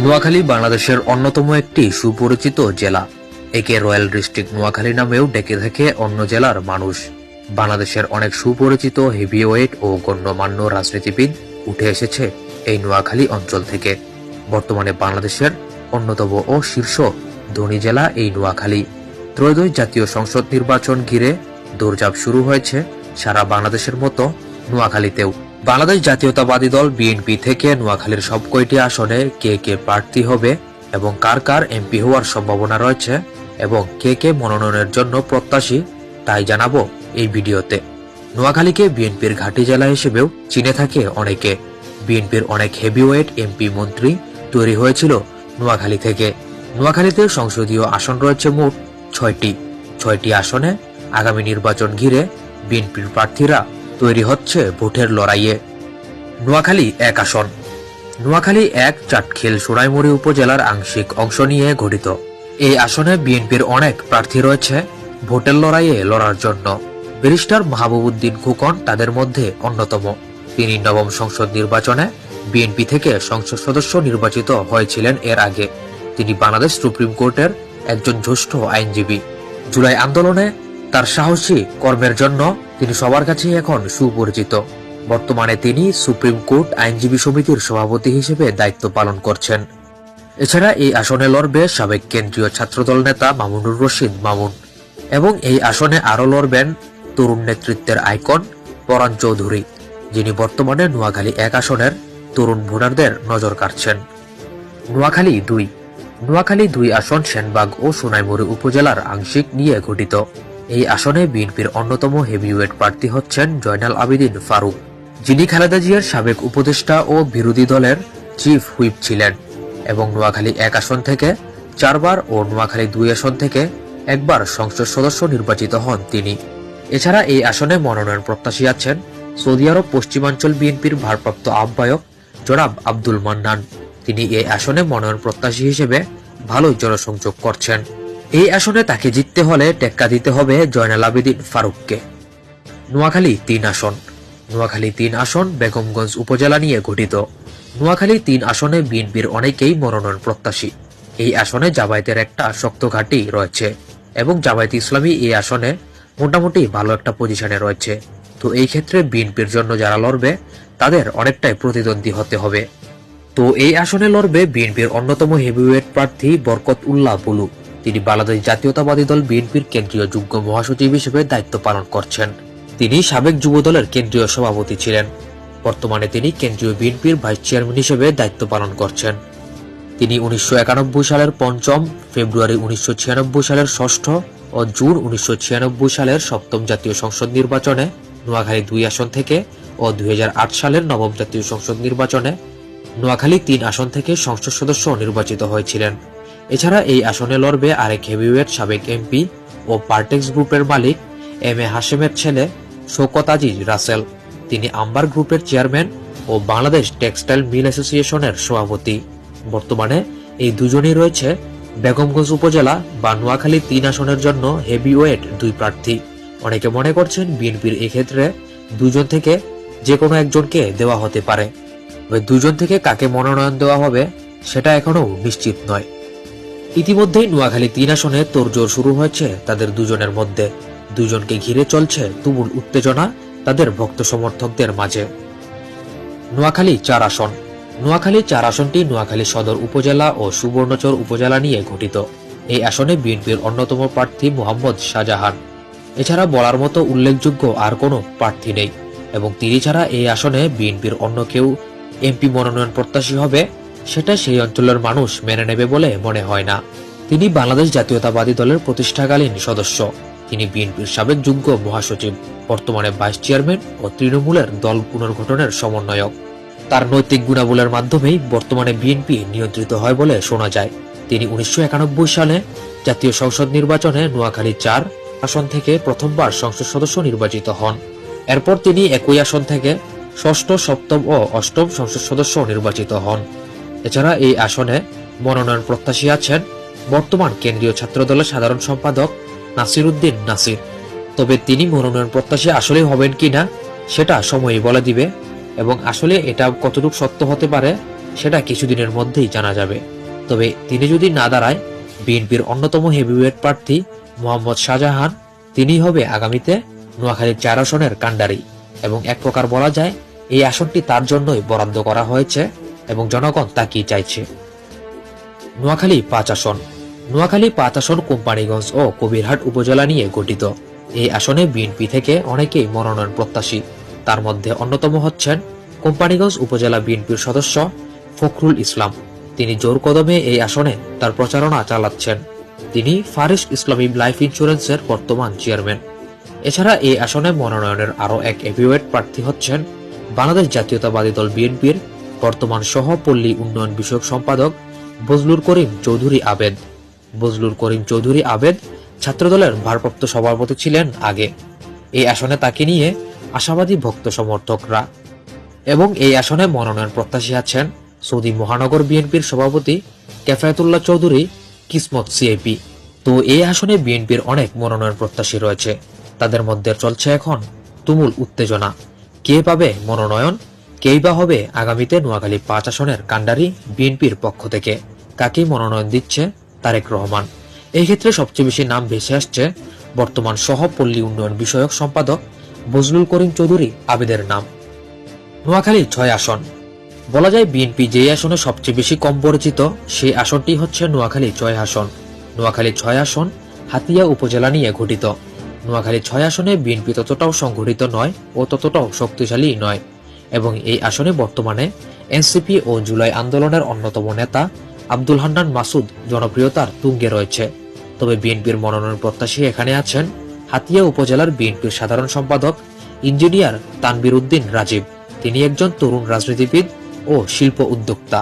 নোয়াখালী বাংলাদেশের অন্যতম একটি সুপরিচিত জেলা। একে রয়্যাল ডিস্ট্রিক্ট নোয়াখালী নামেও ডেকে থাকে অন্য জেলার মানুষ। বাংলাদেশের অনেক সুপরিচিত হেভিওয়েট ও গণ্যমান্য রাজনীতিবিদ উঠে এসেছে এই নোয়াখালী অঞ্চল থেকে। বর্তমানে বাংলাদেশের অন্যতম ও শীর্ষ ধনী জেলা এই নোয়াখালী। ত্রয়োদশ জাতীয় সংসদ নির্বাচন ঘিরে দৌড়ঝাঁপ শুরু হয়েছে সারা বাংলাদেশের মতো নোয়াখালীতেও। বাংলাদেশ জাতীয়তাবাদী দল বিএনপি থেকে নোয়াখালীর সব কয়টি আসনে কে কে প্রার্থী হবে এবং কার কার এমপি হওয়ার সম্ভাবনা রয়েছে এবং কে কে মনোনয়নের জন্য প্রত্যাশী তাই জানাবো এই ভিডিওতে। নোয়াখালীকে বিএনপির ঘাঁটি জেলা হিসেবেও চিনে থাকে অনেকে। বিএনপির অনেক হেভিওয়েট এমপি মন্ত্রী তৈরি হয়েছিল নোয়াখালী থেকে। নোয়াখালীতে সংসদীয় আসন রয়েছে মোট ৬টি আসনে আগামী নির্বাচন ঘিরে বিএনপির প্রার্থীরা তৈরি হচ্ছে ভোটের লড়াইয়ে। নোয়াখালী ১ আসন। নোয়াখালী ১ চাটখিল সোনাইমুড়ি উপজেলার আংশিক অংশ নিয়ে গঠিত। এই আসনে বিএনপির অনেক প্রার্থী রয়েছে ভোটের লড়াইয়ে লড়ার জন্য। ব্যারিস্টার মাহবুবউদ্দিন খোকন তাদের মধ্যে অন্যতম। তিনি নবম সংসদ নির্বাচনে বিএনপি থেকে সংসদ সদস্য নির্বাচিত হয়েছিলেন এর আগে। তিনি বাংলাদেশ সুপ্রিম কোর্টের একজন জ্যেষ্ঠ আইনজীবী। জুলাই আন্দোলনে তার সাহসী কর্মের জন্য তিনি সবার কাছে এখন সুপরিচিত। বর্তমানে তিনি সুপ্রিম কোর্ট আইনজীবী সমিতির সভাপতি হিসেবে দায়িত্ব পালন করছেন। এছাড়া এই আসনে লড়বে সাবেক কেন্দ্রীয় ছাত্রদল নেতা মামুনুর রশিদ মামুন এবং এই আসনে আরো লড়বেন তরুণ নেতৃত্বের আইকন পরাণ চৌধুরী, যিনি বর্তমানে নোয়াখালী ১ আসনের তরুণ ভোটারদের নজর কাড়ছেন। নোয়াখালী ২। নোয়াখালী ২ আসন সেনবাগ ও সোনাইমুড়ি উপজেলার আংশিক নিয়ে গঠিত। এই আসনে বিএনপির অন্যতম হেভিওয়েট প্রার্থী হচ্ছেন জয়নাল আবেদিন ফারুক, যিনি খালেদা জিয়ার সাবেক উপদেষ্টা ও বিরোধী দলের চিফ হুইপ ছিলেন এবং নোয়াখালী ১ আসন থেকে ৪ বার ও নোয়াখালী ২ আসন থেকে একবার সংসদ সদস্য নির্বাচিত হন তিনি। এছাড়া এই আসনে মনোনয়ন প্রত্যাশী আছেন সৌদি আরব পশ্চিমাঞ্চল বিএনপির ভারপ্রাপ্ত আহ্বায়ক জনাব আব্দুল মান্নান। তিনি এই আসনে মনোনয়ন প্রত্যাশী হিসেবে ভালোই জনসংযোগ করছেন। এই আসনে তাকে জিততে হলে টেক্কা দিতে হবে জয়নাল আবেদিন ফারুককে। নোয়াখালী ৩ আসন। নোয়াখালী ৩ আসন বেগমগঞ্জ উপজেলা নিয়ে গঠিত। নোয়াখালী ৩ আসনে বিএনপির অনেকেই মনোনয়ন প্রত্যাশী। এই আসনে জামায়াতের একটা শক্ত ঘাঁটি রয়েছে এবং জামায়াত ইসলামী এই আসনে মোটামুটি ভালো একটা পজিশনে রয়েছে। তো এই ক্ষেত্রে বিএনপির জন্য যারা লড়বে তাদের অনেকটাই প্রতিদ্বন্দ্বী হতে হবে। তো এই আসনে লড়বে বিএনপির অন্যতম হেভিওয়েট প্রার্থী বরকত উল্লাহ বুলু। তিনি বাংলাদেশ জাতীয়তাবাদী দল বিএনপির কেন্দ্রীয় যুগ্ম মহাসচিব হিসেবে দায়িত্ব পালন করছেন। তিনি সাবেক যুব দলের কেন্দ্রীয় সভাপতি ছিলেন। বর্তমানে তিনি কেন্দ্রীয় বিএনপির ভাইস চেয়ারম্যান হিসেবে দায়িত্ব পালন করছেন। তিনি ১৯৯১ সালের ৫ম, ফেব্রুয়ারি ১৯৯৬ সালের ৬ষ্ঠ ও জুন ১৯৯৬ সালের ৭ম জাতীয় সংসদ নির্বাচনে নোয়াখালী ২ আসন থেকে ও ২০০৮ সালের নবম জাতীয় সংসদ নির্বাচনে নোয়াখালী ৩ আসন থেকে সংসদ সদস্য নির্বাচিত হয়েছিলেন। এছাড়া এই আসনে লড়বে আরেক হেভিওয়েট সাবেক এমপি ও পার্টেক্স গ্রুপের মালিক এম এ হাশেমের ছেলে শওকত আজিজ রাসেল। তিনি আম্বার গ্রুপের চেয়ারম্যান ও বাংলাদেশ টেক্সটাইল মিল অ্যাসোসিয়েশনের সভাপতি। বর্তমানে এই দুজনেই রয়েছে বেগমগঞ্জ উপজেলা বা নোয়াখালী ৩ আসনের জন্য হেভিওয়েট ২ প্রার্থী। অনেকে মনে করছেন বিএনপির এক্ষেত্রে দুজন থেকে যে কোনো একজনকে দেওয়া হতে পারে। তবে দুজন থেকে কাকে মনোনয়ন দেওয়া হবে সেটা এখনো নিশ্চিত নয়। ইতিমধ্যেই নোয়াখালী ৩ আসনে তোড়জোড় শুরু হয়েছে তাদের দুজনের মধ্যে। দুজনকে ঘিরে চলছে তুমুল উত্তেজনা তাদের ভক্ত সমর্থকদের মাঝে। নোয়াখালী ৪ আসন। নোয়াখালী ৪ আসনটি নোয়াখালী সদর উপজেলা ও সুবর্ণচর উপজেলা নিয়ে গঠিত। এই আসনে বিএনপির অন্যতম প্রার্থী মোহাম্মদ শাহজাহান। এছাড়া বলার মতো উল্লেখযোগ্য আর কোনো প্রার্থী নেই এবং তিনি ছাড়া এই আসনে বিএনপির অন্য কেউ এমপি মনোনয়ন প্রত্যাশী হবে সেটা সেই অঞ্চলের মানুষ মেনে নেবে বলে মনে হয় না। তিনি বাংলাদেশ জাতীয়তাবাদী দলের প্রতিষ্ঠাকালীন সদস্য। তিনি বিএনপির সাবেক যুগ্ম মহাসচিব, বর্তমানে ভাইস চেয়ারম্যান ও তৃণমূলের দল পুনর্গঠনের সমন্বয়ক। তার নৈতিক গুণাবলীর মাধ্যমেই বর্তমানে বিএনপি নিয়ন্ত্রিত হয় বলে শোনা যায়। তিনি ১৯৯১ সালে জাতীয় সংসদ নির্বাচনে নোয়াখালী ৪ আসন থেকে প্রথমবার সংসদ সদস্য নির্বাচিত হন। এরপর তিনি একই আসন থেকে ষষ্ঠ, সপ্তম ও অষ্টম সংসদ সদস্য নির্বাচিত হন। এছাড়া এই আসনে মনোনয়ন প্রত্যাশী আছেন বর্তমান কেন্দ্রীয় ছাত্রদলের সাধারণ সম্পাদক নাসির উদ্দিন নাসির। তবে তিনি মনোনয়ন প্রত্যাশী আসলে হবেন কিনা সেটা সময়ই বলে দিবে এবং আসলে এটা কতটুকু সত্য হতে পারে সেটা কিছুদিনের মধ্যেই জানা যাবে। তবে তিনি যদি না দাঁড়ায়, বিএনপির অন্যতম হেভিওয়েট প্রার্থী মোহাম্মদ শাহজাহান, তিনি হবে আগামীতে নোয়াখালীর 4 আসনের কাণ্ডারি। এবং এক প্রকার বলা যায় এই আসনটি তার জন্যই বরাদ্দ করা হয়েছে এবং জনগণ তাকেই চাইছে। নোয়াখালী 5 আসন। নোয়াখালী 5 আসন কোম্পানিগঞ্জ ও কবিরহাট উপজেলা নিয়ে গঠিত। এই আসনে বিএনপি থেকে অনেকেই মনোনয়ন প্রত্যাশী। তার মধ্যে অন্যতম হচ্ছেন কোম্পানিগঞ্জ উপজেলা বিএনপির সদস্য ফখরুল ইসলাম। তিনি জোর কদমে এই আসনে তার প্রচারণা চালাচ্ছেন। তিনি ফারিস ইসলামী লাইফ ইন্স্যুরেন্সের বর্তমান চেয়ারম্যান। এছাড়া এই আসনে মনোনয়নের আরও এক হেভিওয়েট প্রার্থী হচ্ছেন বাংলাদেশ জাতীয়তাবাদী দল বিএনপির বর্তমান সহ পল্লী উন্নয়ন বিষয়ক সম্পাদক বজলুর করিম চৌধুরী আবেদ। বজলুর করিম চৌধুরী আবেদ ছাত্রদলের ভারপ্রাপ্ত সভাপতি ছিলেন আগে। এই আসনে তাকে নিয়ে আশাবাদী ভক্ত সমর্থকরা। এবং এই আসনে মনোনয়ন প্রত্যাশী আছেন সৌদি মহানগর বিএনপির সভাপতি কেফায়েতুল্লাহ চৌধুরী কিসমত সিআইপি। তো এই আসনে বিএনপির অনেক মনোনয়ন প্রত্যাশী রয়েছে। তাদের মধ্যে চলছে এখন তুমুল উত্তেজনা। কে পাবে মনোনয়ন, কেই বা হবে আগামীতে নোয়াখালী 5 আসনের কাণ্ডারি বিএনপির পক্ষ থেকে, কাকে মনোনয়ন দিচ্ছে তারেক রহমান। এই ক্ষেত্রে সবচেয়ে বেশি নাম ভেসে আসছে বর্তমান সহ পল্লী উন্নয়ন বিষয়ক সম্পাদক বজলুল করিম চৌধুরী আবেদের নাম। নোয়াখালী 6 আসন। বলা যায় বিএনপি যে আসনে সবচেয়ে বেশি কম পরিচিত, সেই আসনটি হচ্ছে নোয়াখালী 6 আসন। নোয়াখালী 6 আসন হাতিয়া উপজেলা নিয়ে গঠিত। নোয়াখালী 6 আসনে বিএনপি ততটাও সংগঠিত নয় ও ততটাও শক্তিশালী নয়। এবং এই আসনে বর্তমানে এনসিপি ও জুলাই আন্দোলনের অন্যতম নেতা আব্দুল হান্নান মাসুদ জনপ্রিয়তার তুঙ্গে রয়েছে। তবে বিএনপির মনোনয়ন প্রত্যাশী এখানে আছেন হাতিয়া উপজেলার বিএনপির সাধারণ সম্পাদক ইঞ্জিনিয়ার তানবির উদ্দিন রাজীব। তিনি একজন তরুণ রাজনীতিবিদ ও শিল্প উদ্যোক্তা।